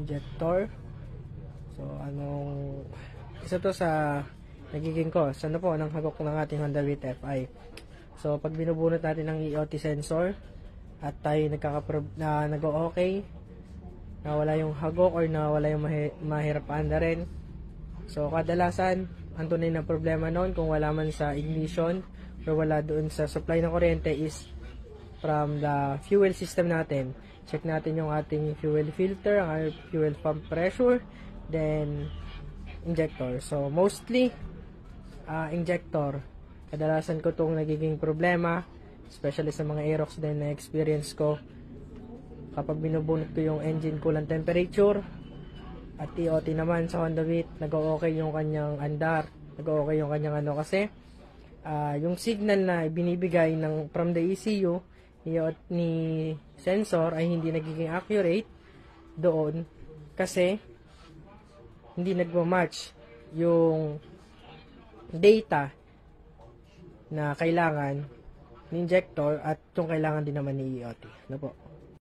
injector. So, isa to sa nagiging cause po ng hagok ng ating Honda Beat Fi. So, pag binubunot natin ng EOT sensor at tayo nag-o-okay, nawala yung hagok or nawala yung mahirap rin. So, kadalasan, ang tunay na problema noon kung wala man sa ignition or wala doon sa supply ng kuryente is from the fuel system natin. Check natin yung ating fuel filter, ang fuel pump pressure, then injector. So, mostly, injector. Kadalasan ko itong nagiging problema, especially sa mga Aerox din na experience ko. Kapag binubunot ko yung engine coolant temperature, at EOT naman sa Honda Beat, nag-o-okay yung kanyang andar, nag-o-okay yung kanyang kasi, yung signal na binibigay from the ECU, ni sensor ay hindi nagiging accurate doon kasi hindi nagmamatch yung data na kailangan ni injector at yung kailangan din naman ni EOT. Ano po?